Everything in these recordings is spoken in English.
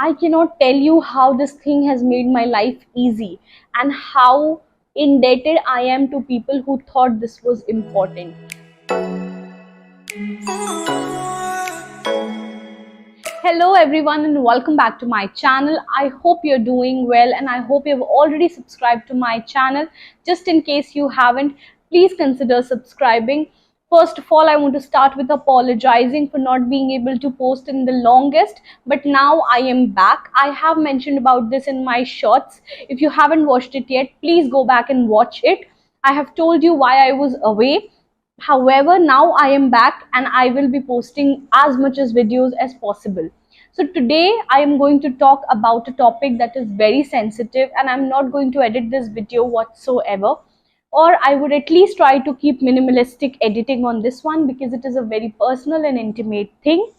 I cannot tell you how this thing has made my life easy and how indebted I am to people who thought this was important. Hello everyone and welcome back to my channel. I hope you're doing well and I hope you've already subscribed to my channel. Just in case you haven't, please consider subscribing. First of all, I want to start with apologizing for not being able to post in the longest, but now I am back. I have mentioned about this in my shorts. If you haven't watched it yet, please go back and watch it. I have told you why I was away. However, now I am back and I will be posting as much as videos as possible. So today I am going to talk about a topic that is very sensitive and I'm not going to edit this video whatsoever, or I would at least try to keep minimalistic editing on this one because it is a very personal and intimate thing.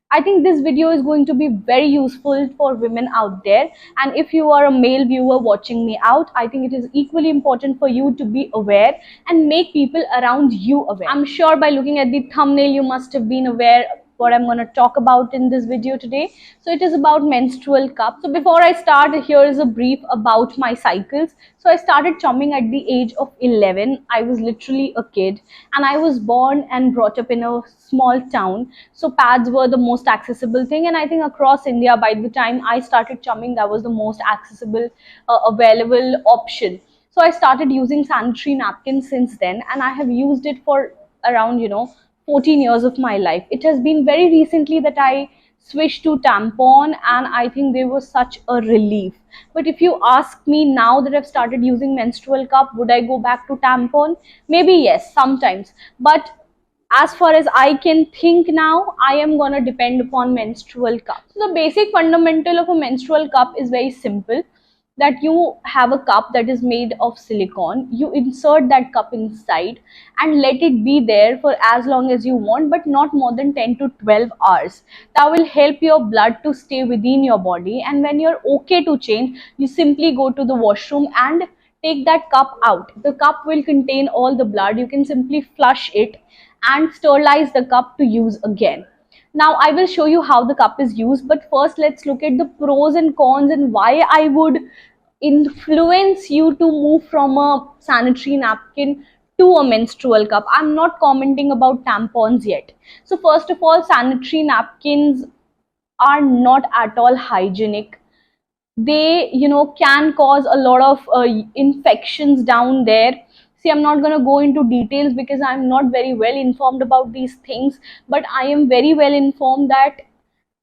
I think this video is going to be very useful for women out there, and if you are a male viewer watching me out, I think it is equally important for you to be aware and make people around you aware. I'm sure by looking at the thumbnail you must have been aware what I'm going to talk about in this video today. So it is about menstrual cups. So before I start, here is a brief about my cycles. So I started chumming at the age of 11. I was literally a kid and I was born and brought up in a small town. So pads were the most accessible thing, and I think across India by the time I started chumming, that was the most accessible, available option. So I started using sanitary napkins since then, and I have used it for around 14 years of my life. It has been very recently that I switched to tampon, and I think they were such a relief. But if you ask me now that I've started using menstrual cup, would I go back to tampon? Maybe yes, sometimes. But as far as I can think now, I am gonna depend upon menstrual cup. So the basic fundamental of a menstrual cup is very simple, that you have a cup that is made of silicone. You insert that cup inside and let it be there for as long as you want, but not more than 10 to 12 hours. That will help your blood to stay within your body, and when you're okay to change, you simply go to the washroom and take that cup out. The cup will contain all the blood. You can simply flush it and sterilize the cup to use again. Now I will show you how the cup is used, but first let's look at the pros and cons and why I would influence you to move from a sanitary napkin to a menstrual cup. I'm not commenting about tampons yet. So first of all, sanitary napkins are not at all hygienic. They can cause a lot of infections down there. See, I'm not going to go into details because I'm not very well informed about these things, but I am very well informed that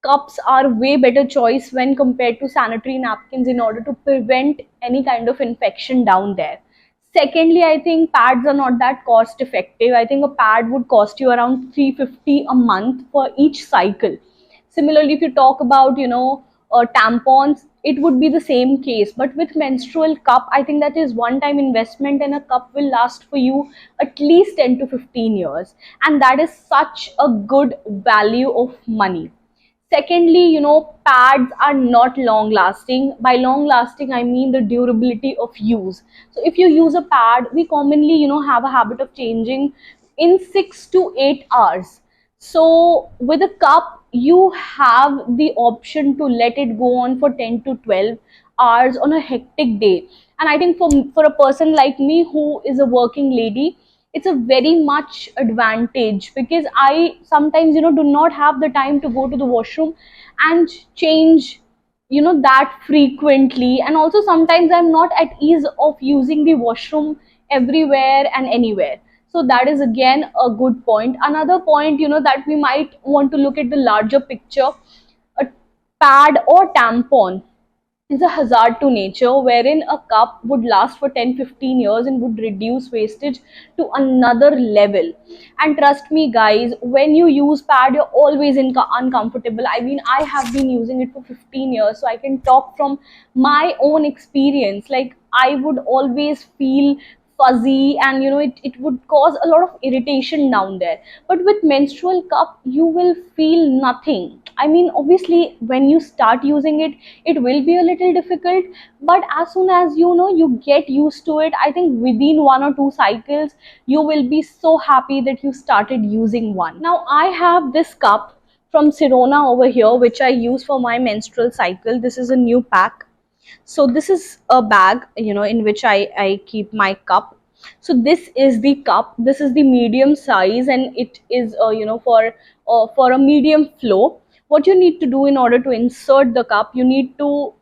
cups are way better choice when compared to sanitary napkins in order to prevent any kind of infection down there. Secondly, I think pads are not that cost effective. I think a pad would cost you around 350 a month for each cycle. Similarly, if you talk about tampons, it would be the same case. But with menstrual cup, I think that is one time investment, and a cup will last for you at least 10 to 15 years, and that is such a good value of money. Secondly, pads are not long lasting. By long lasting, I mean the durability of use. So if you use a pad, we commonly, have a habit of changing in 6 to 8 hours. So with a cup, you have the option to let it go on for 10 to 12 hours on a hectic day. And I think for a person like me who is a working lady, it's a very much advantage because I sometimes do not have the time to go to the washroom and change that frequently, and also sometimes I'm not at ease of using the washroom everywhere and anywhere. So that is again a good point. Another point that we might want to look at the larger picture. A pad or tampon is a hazard to nature, wherein a cup would last for 10-15 years and would reduce wastage to another level. And trust me guys, when you use pad, you're always uncomfortable. I mean, I have been using it for 15 years, so I can talk from my own experience. Like, I would always feel fuzzy, and it would cause a lot of irritation down there. But with menstrual cup, you will feel nothing. I mean, obviously when you start using it, it will be a little difficult, but as soon as you get used to it, I think within 1 or 2 cycles you will be so happy that you started using one. Now I have this cup from Sirona over here, which I use for my menstrual cycle. This is a new pack. So this is a bag, in which I keep my cup. So this is the cup. This is the medium size, and it is for a medium flow. What you need to do in order to insert the cup, you need to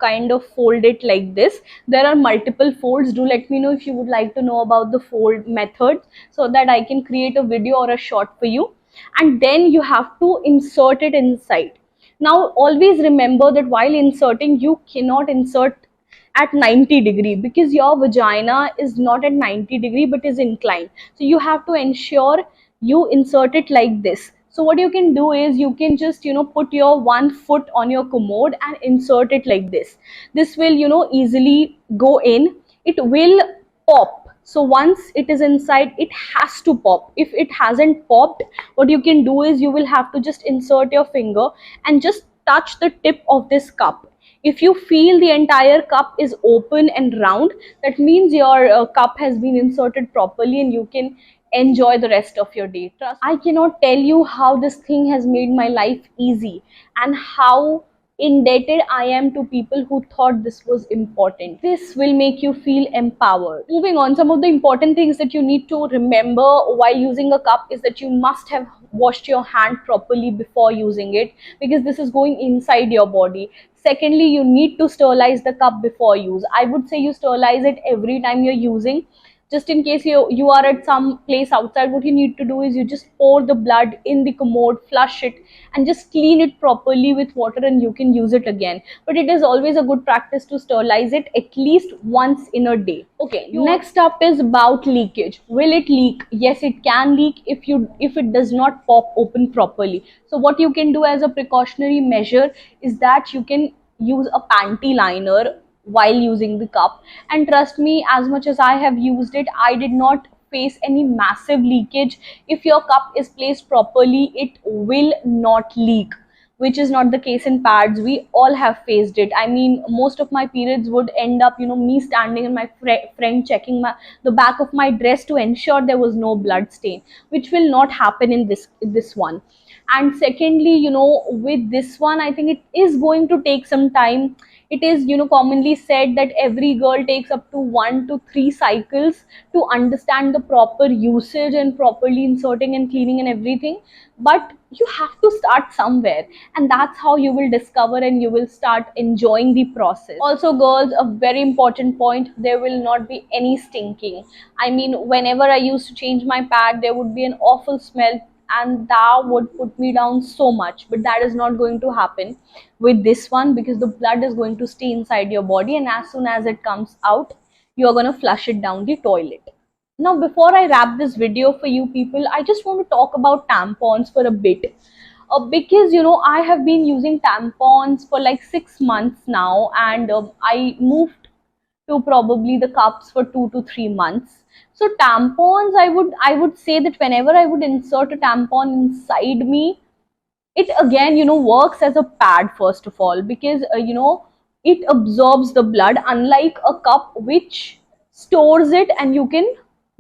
kind of fold it like this. There are multiple folds. Do let me know if you would like to know about the fold method, so that I can create a video or a short for you. And then you have to insert it inside. Now always remember that while inserting, you cannot insert at 90-degree, because your vagina is not at 90-degree but is inclined. So you have to ensure you insert it like this. So what you can do is you can just put your one foot on your commode and insert it like this. This will easily go in. It will pop. So once it is inside, it has to pop. If it hasn't popped, what you can do is you will have to just insert your finger and just touch the tip of this cup. If you feel the entire cup is open and round, that means your cup has been inserted properly and you can enjoy the rest of your day. Trust, I cannot tell you how this thing has made my life easy, and how indebted I am to people who thought this was important. This will make you feel empowered. Moving on, some of the important things that you need to remember while using a cup is that you must have washed your hand properly before using it, because this is going inside your body. Secondly, you need to sterilize the cup before use. I would say you sterilize it every time you're using. Just in case you are at some place outside, what you need to do is you just pour the blood in the commode, flush it, and just clean it properly with water, and you can use it again. But it is always a good practice to sterilize it at least once in a day. Okay, next up is about leakage. Will it leak? Yes, it can leak if it does not pop open properly. So what you can do as a precautionary measure is that you can use a panty liner while using the cup. And trust me, as much as I have used it, I did not face any massive leakage. If your cup is placed properly, it will not leak, which is not the case in pads. We all have faced it. I mean, most of my periods would end up me standing and my friend checking the back of my dress to ensure there was no blood stain, which will not happen in this one. And secondly, with this one, I think it is going to take some time. It is commonly said that every girl takes up to 1 to 3 cycles to understand the proper usage and properly inserting and cleaning and everything. But you have to start somewhere, and that's how you will discover and you will start enjoying the process. Also girls, a very important point, there will not be any stinking. I mean, whenever I used to change my pad, there would be an awful smell, and that would put me down so much. But that is not going to happen with this one, because the blood is going to stay inside your body, and as soon as it comes out, you are going to flush it down the toilet. Now before I wrap this video for you people, I just want to talk about tampons for a bit, because I have been using tampons for like 6 months now, and I moved to probably the cups for 2 to 3 months. So tampons, I would say that whenever I would insert a tampon inside me, it again works as a pad first of all, because it absorbs the blood, unlike a cup which stores it and you can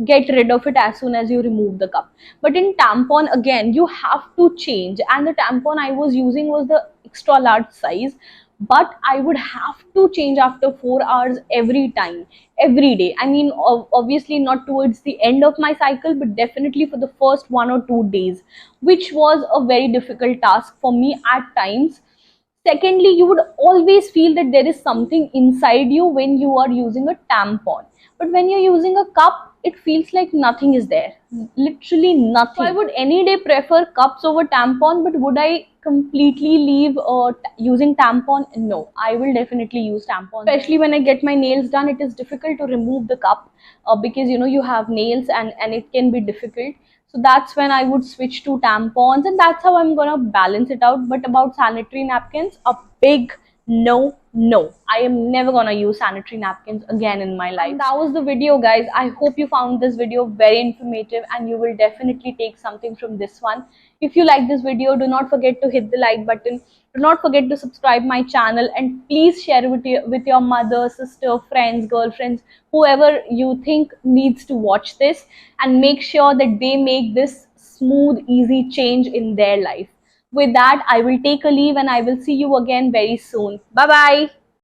get rid of it as soon as you remove the cup. But in tampon, again, you have to change, and the tampon I was using was the extra large size, but I would have to change after 4 hours every time, every day. I mean, obviously not towards the end of my cycle, but definitely for the first 1 or 2 days, which was a very difficult task for me at times. Secondly, you would always feel that there is something inside you when you are using a tampon, but when you're using a cup, it feels like nothing is there, literally nothing. So I would any day prefer cups over tampon, but would I completely leave using tampon? No, I will definitely use tampon. Especially when I get my nails done, it is difficult to remove the cup, because you have nails, and it can be difficult. So that's when I would switch to tampons, and that's how I'm gonna balance it out. But about sanitary napkins, a big no. I am never gonna use sanitary napkins again in my life. And that was the video, guys. I hope you found this video very informative, and you will definitely take something from this one. If you like this video, do not forget to hit the like button. Do not forget to subscribe my channel, and please share it with your mother, sister, friends, girlfriends, whoever you think needs to watch this, and make sure that they make this smooth, easy change in their life. With that, I will take a leave and I will see you again very soon. Bye bye.